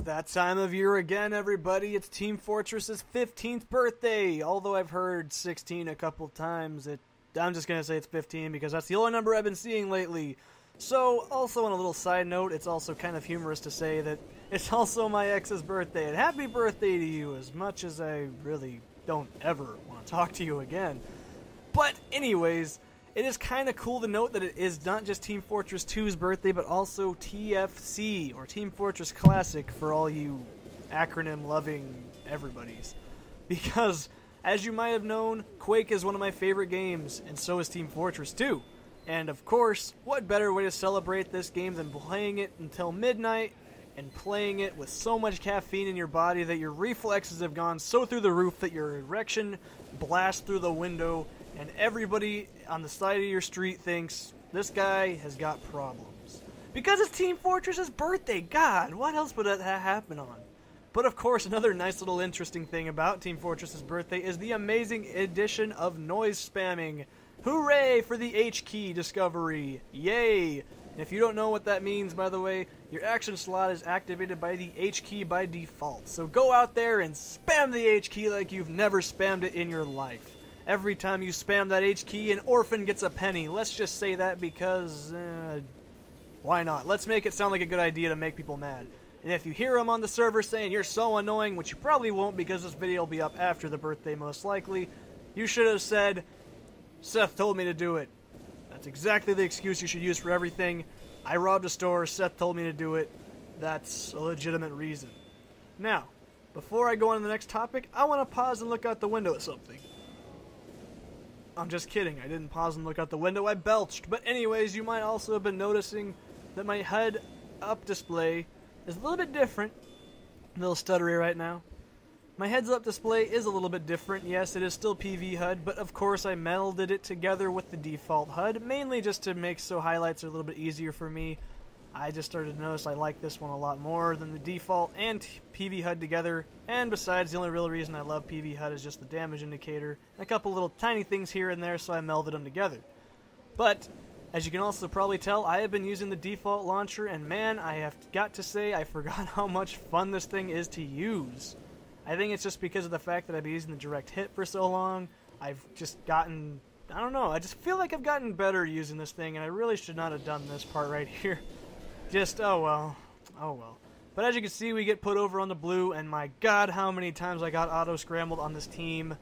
that time of year again, everybody. It's Team Fortress's 15th birthday. Although I've heard 16 a couple times, I'm just going to say it's 15 because that's the only number I've been seeing lately. So, also on a little side note, it's also kind of humorous to say that it's also my ex's birthday. And happy birthday to you, as much as I really don't ever want to talk to you again. But anyways, it is kind of cool to note that it is not just Team Fortress 2's birthday, but also TFC, or Team Fortress Classic, for all you acronym-loving everybody's. Because, as you might have known, Quake is one of my favorite games, and so is Team Fortress 2. And of course, what better way to celebrate this game than playing it until midnight, and playing it with so much caffeine in your body that your reflexes have gone so through the roof that your erection blasts through the window, and everybody on the side of your street thinks, this guy has got problems. Because it's Team Fortress's birthday, God, what else would that happen on? But of course, another nice little interesting thing about Team Fortress's birthday is the amazing addition of noise spamming. Hooray for the H key discovery, yay! And if you don't know what that means, by the way, your action slot is activated by the H key by default. So go out there and spam the H key like you've never spammed it in your life. Every time you spam that H key, an orphan gets a penny. Let's just say that because, why not? Let's make it sound like a good idea to make people mad. And if you hear them on the server saying you're so annoying, which you probably won't because this video will be up after the birthday most likely, you should have said, Seth told me to do it. That's exactly the excuse you should use for everything. I robbed a store, Seth told me to do it. That's a legitimate reason. Now, before I go on to the next topic, I want to pause and look out the window at something. I'm just kidding, I didn't pause and look out the window, I belched. But anyways, you might also have been noticing that my head-up display is a little bit different. A little stuttery right now. My heads-up display is a little bit different. Yes, it is still PVHUD, but of course I melded it together with the default HUD, mainly just to make so highlights are a little bit easier for me. I just started to notice I like this one a lot more than the default and PVHUD together, and besides, the only real reason I love PVHUD is just the damage indicator, and a couple little tiny things here and there, so I melded them together. But, as you can also probably tell, I have been using the default launcher, and man, I have got to say, I forgot how much fun this thing is to use. I think it's just because of the fact that I've been using the direct hit for so long. I've just gotten, I don't know, I just feel like I've gotten better using this thing, and I really should not have done this part right here. Just, oh well. But as you can see, we get put over on the blue, and my god, how many times I got auto-scrambled on this team.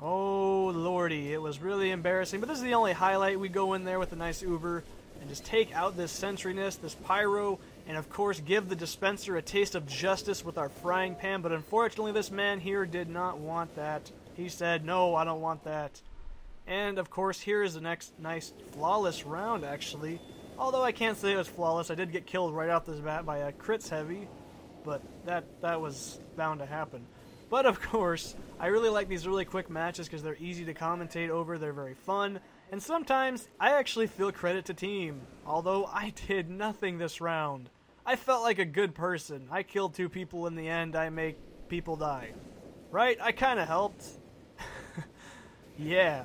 Oh lordy, it was really embarrassing, but this is the only highlight. We go in there with a nice Uber, and just take out this sentriness, this pyro, and of course give the dispenser a taste of justice with our frying pan, but unfortunately this man here did not want that. He said, no, I don't want that. And of course here is the next nice flawless round actually. Although I can't say it was flawless, I did get killed right off this bat by a crits heavy, but that was bound to happen. But of course, I really like these really quick matches because they're easy to commentate over, they're very fun, and sometimes I actually feel credit to team, although I did nothing this round. I felt like a good person. I killed 2 people in the end, I make people die. Right? I kinda helped. Yeah.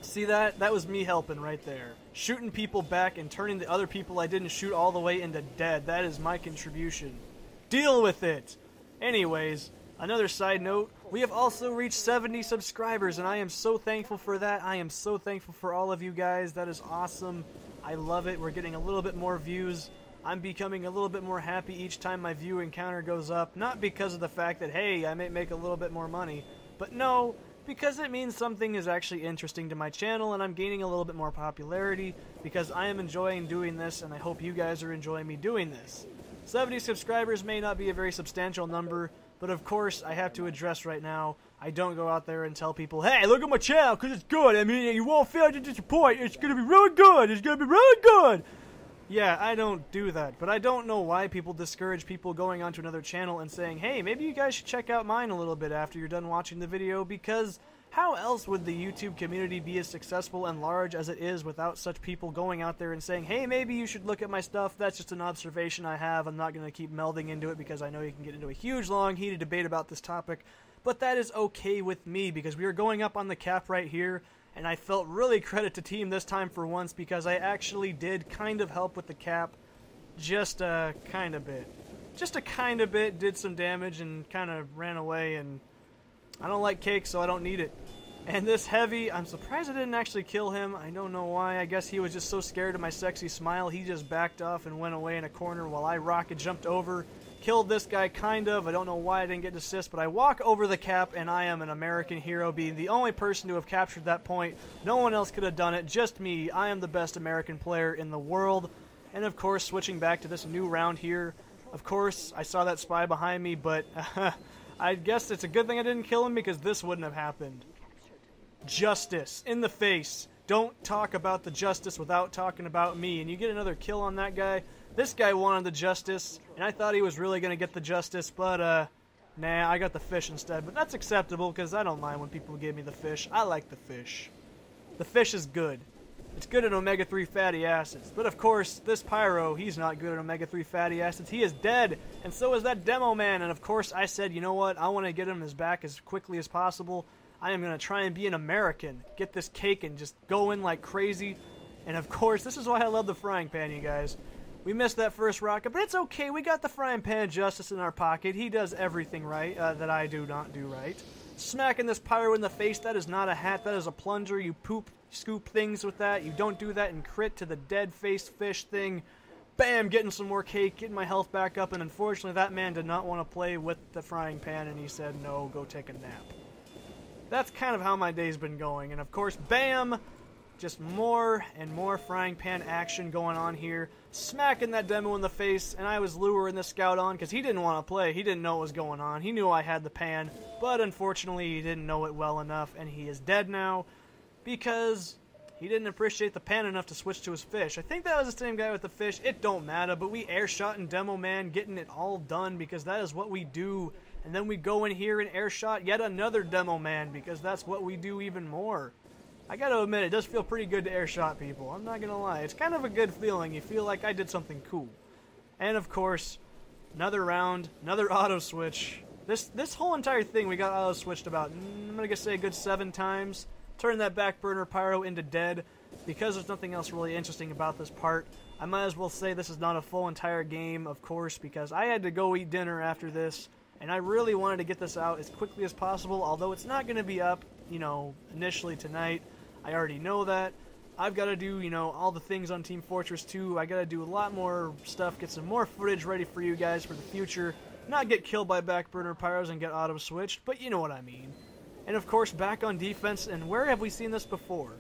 See that? That was me helping right there. Shooting people back and turning the other people I didn't shoot all the way into dead. That is my contribution. Deal with it! Anyways, another side note, we have also reached 70 subscribers, and I am so thankful for that. I am so thankful for all of you guys. That is awesome. I love it. We're getting a little bit more views. I'm becoming a little bit more happy each time my view encounter goes up. Not because of the fact that, hey, I may make a little bit more money, but no, because it means something is actually interesting to my channel and I'm gaining a little bit more popularity because I am enjoying doing this and I hope you guys are enjoying me doing this. 70 subscribers may not be a very substantial number, but of course I have to address right now, I don't go out there and tell people, hey, look at my channel because it's good. I mean, you won't fail to disappoint. It's going to be really good. It's going to be really good. Yeah, I don't do that, but I don't know why people discourage people going onto another channel and saying, hey, maybe you guys should check out mine a little bit after you're done watching the video, because how else would the YouTube community be as successful and large as it is without such people going out there and saying, hey, maybe you should look at my stuff, that's just an observation I have, I'm not going to keep melding into it because I know you can get into a huge, long, heated debate about this topic, but that is okay with me because we are going up on the cap right here, and I felt really credit to team this time for once because I actually did kind of help with the cap, just a kind of bit. just a kind of bit, did some damage and kind of ran away, and I don't like cake, so I don't need it. And this heavy, I'm surprised I didn't actually kill him. I don't know why. I guess he was just so scared of my sexy smile, he just backed off and went away in a corner while I rocket jumped over. Killed this guy, kind of. I don't know why I didn't get an assist, but I walk over the cap, and I am an American hero, being the only person to have captured that point. No one else could have done it, just me. I am the best American player in the world. And of course, switching back to this new round here, of course, I saw that spy behind me, but I guess it's a good thing I didn't kill him, because this wouldn't have happened. Justice. In the face. Don't talk about the justice without talking about me. And you get another kill on that guy. This guy wanted the justice, and I thought he was really going to get the justice, but, nah, I got the fish instead. But that's acceptable, because I don't mind when people give me the fish. I like the fish. The fish is good. It's good at omega-3 fatty acids. But, of course, this Pyro, he's not good at omega-3 fatty acids. He is dead, and so is that demo man. And, of course, I said, you know what? I want to get him his back as quickly as possible. I am going to try and be an American. Get this cake and just go in like crazy. And, of course, this is why I love the frying pan, you guys. We missed that first rocket, but it's okay. We got the frying pan justice in our pocket. He does everything right that I do not do right. Smacking this Pyro in the face. That is not a hat. That is a plunger. You scoop things with that. You don't do that and crit to the dead-faced fish thing. Bam! Getting some more cake. Getting my health back up. And unfortunately, that man did not want to play with the frying pan, and he said, no, go take a nap. That's kind of how my day's been going. And of course, bam! Just more and more frying pan action going on here. Smacking that demo in the face, and I was luring the scout on because he didn't want to play. He didn't know what was going on. He knew I had the pan, but unfortunately he didn't know it well enough, and he is dead now because he didn't appreciate the pan enough to switch to his fish. I think that was the same guy with the fish. It don't matter, but we airshot and demo man, getting it all done because that is what we do. And then we go in here and airshot yet another demo man because that's what we do even more. I gotta admit, it does feel pretty good to airshot people. I'm not gonna lie. It's kind of a good feeling. You feel like I did something cool. And of course, another round, another auto switch. This whole entire thing we got auto switched about, I'm gonna say a good 7 times. Turn that back burner Pyro into dead. Because there's nothing else really interesting about this part, I might as well say this is not a full entire game, of course, because I had to go eat dinner after this. And I really wanted to get this out as quickly as possible, although it's not going to be up, you know, initially tonight. I already know that. I've got to do, you know, all the things on Team Fortress 2. I got to do a lot more stuff, get some more footage ready for you guys for the future. Not get killed by backburner Pyros and get auto-switched, but you know what I mean. And of course, back on defense, and where have we seen this before?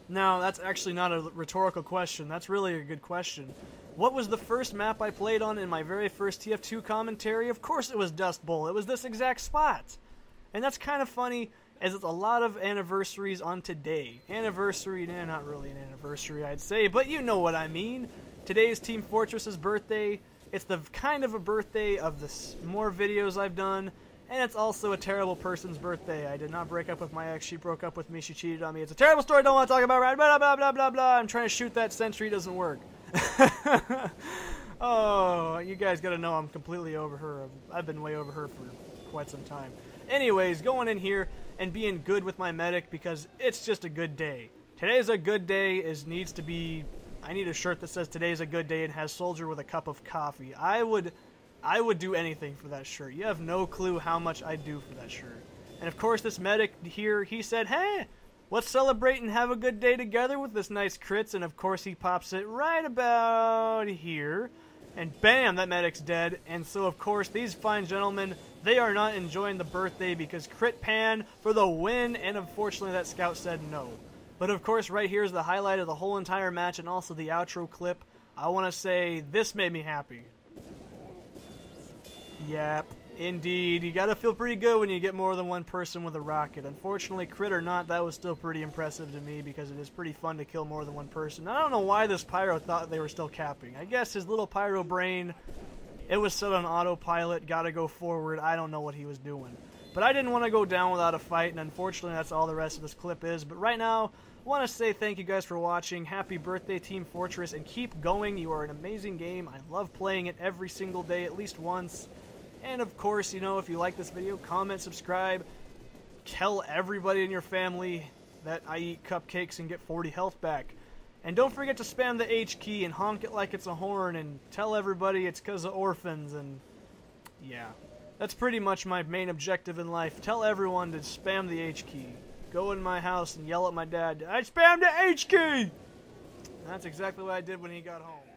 Now, that's actually not a rhetorical question. That's really a good question. What was the first map I played on in my very first TF2 commentary? Of course it was Dust Bowl. It was this exact spot. And that's kind of funny, as it's a lot of anniversaries on today. Anniversary, not really an anniversary, I'd say, but you know what I mean. Today is Team Fortress's birthday. It's the kind of a birthday of the more videos I've done, and it's also a terrible person's birthday. I did not break up with my ex. She broke up with me. She cheated on me. It's a terrible story. Don't want to talk about it. Blah, blah, blah, blah, blah. I'm trying to shoot that sentry. It doesn't work. Oh, you guys gotta know I'm completely over her. I've been way over her for quite some time. Anyways, going in here and being good with my medic because it's just a good day. Today's a good day needs to be... I need a shirt that says today's a good day and has soldier with a cup of coffee. I would do anything for that shirt. You have no clue how much I'd do for that shirt. And of course this medic here, he said, hey, let's celebrate and have a good day together with this nice crits. And of course he pops it right about here. And bam, that medic's dead. And so of course these fine gentlemen, they are not enjoying the birthday because crit pan for the win. And unfortunately that scout said no. But of course right here is the highlight of the whole entire match and also the outro clip. I want to say this made me happy. Yep, indeed. You gotta feel pretty good when you get more than one person with a rocket. Unfortunately, crit or not, that was still pretty impressive to me because it is pretty fun to kill more than one person. I don't know why this Pyro thought they were still capping. I guess his little Pyro brain, it was set on autopilot, gotta go forward. I don't know what he was doing. But I didn't want to go down without a fight, and unfortunately that's all the rest of this clip is. But right now, I want to say thank you guys for watching. Happy birthday, Team Fortress, and keep going. You are an amazing game. I love playing it every single day, at least once. And of course, you know, if you like this video, comment, subscribe, tell everybody in your family that I eat cupcakes and get 40 health back. And don't forget to spam the H key and honk it like it's a horn and tell everybody it's because of orphans and... yeah. That's pretty much my main objective in life. Tell everyone to spam the H key. Go in my house and yell at my dad, I spammed the H key! And that's exactly what I did when he got home.